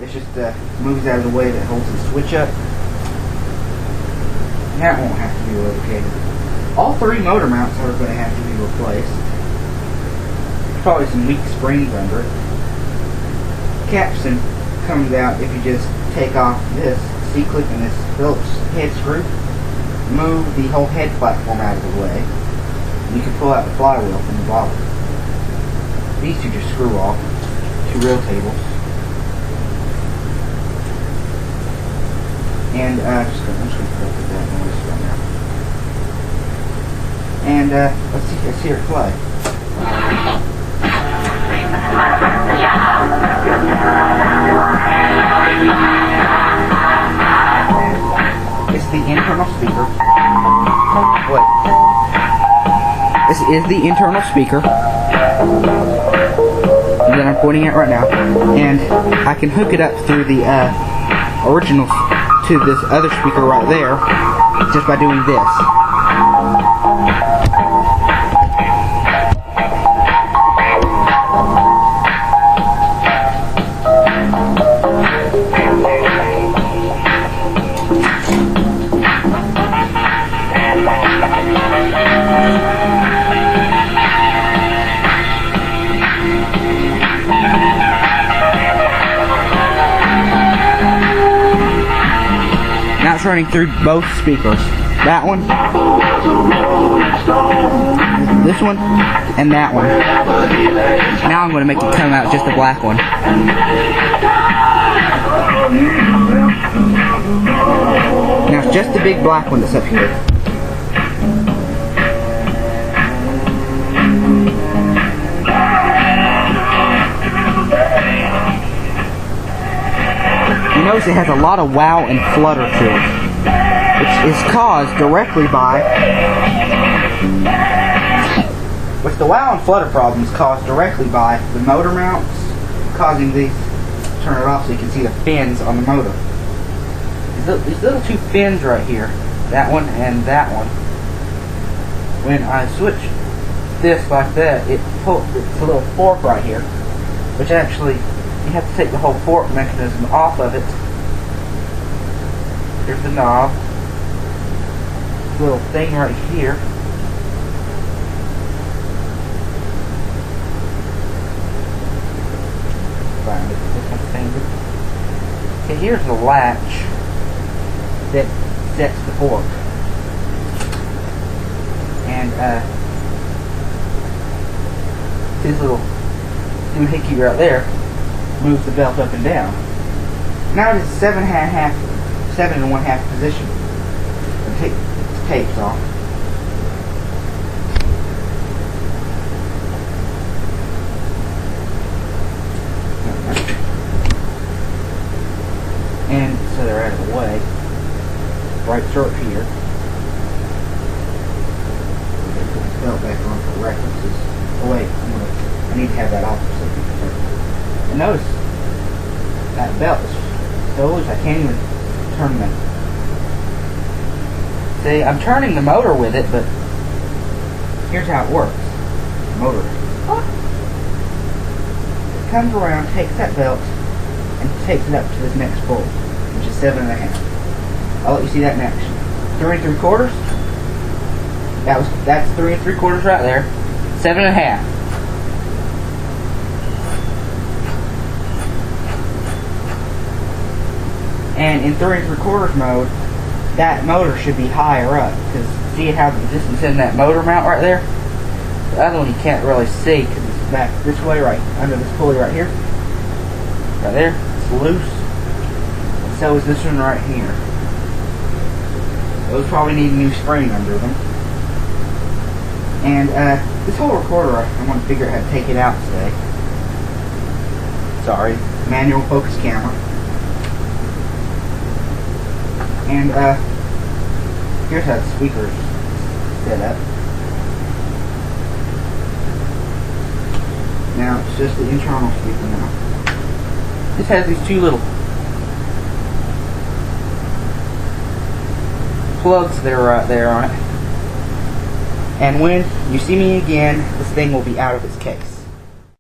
It's just moves out of the way that holds the switch up. That won't have to be lubricated. All 3 motor mounts are going to have to be replaced. There's probably some weak springs under it. Capstan comes out if you just take off this C-clip and this Phillips head screw. Move the whole head platform out of the way. You can pull out the flywheel from the bottom. These two just screw off. 2 rail tables. And I'm just going to put that noise right now. And let's hear it play. It's the internal speaker. Wait. This is the internal speaker that I'm pointing at right now, and I can hook it up through the original to this other speaker right there just by doing this. Now it's running through both speakers. That one, this one, and that one. Now I'm going to make it come out just the black one. Now it's just the big black one that's up here. You notice it has a lot of wow and flutter to it. It's caused directly by... Which the wow and flutter problem is caused directly by the motor mounts causing these... Turn it off so you can see the fins on the motor. These little 2 fins right here, that one and that one, when I switch this like that, it's a little fork right here, which actually... You have to take the whole fork mechanism off of it. Here's the knob. This little thing right here. Find it with my finger. Okay, here's the latch that sets the fork. And this little doohickey right there moves the belt up and down. Now it is 7 1/2 position. Take the tapes off. And so they're out of the way. Right stroke here. Put this belt back on for references. Oh wait, I need to have that off. And notice that belt is so loose I can't even turn the... See, I'm turning the motor with it, but here's how it works. Motor. It comes around, takes that belt, and takes it up to this next pull, which is 7 1/2. I'll let you see that in action. 3 3/4. That's 3 3/4 right there. 7 1/2. And in 3 3/4 mode, that motor should be higher up. Because see how the distance in that motor mount right there? The other one you can't really see because it's back this way, right under this pulley right here. Right there, it's loose. And so is this one right here. Those probably need a new spring under them. And this whole recorder, I want to figure out how to take it out today. Sorry, manual focus camera. And here's how the speaker's set up. Now it's just the internal speaker now. This has these 2 little plugs that are right there on it. And when you see me again, this thing will be out of its case.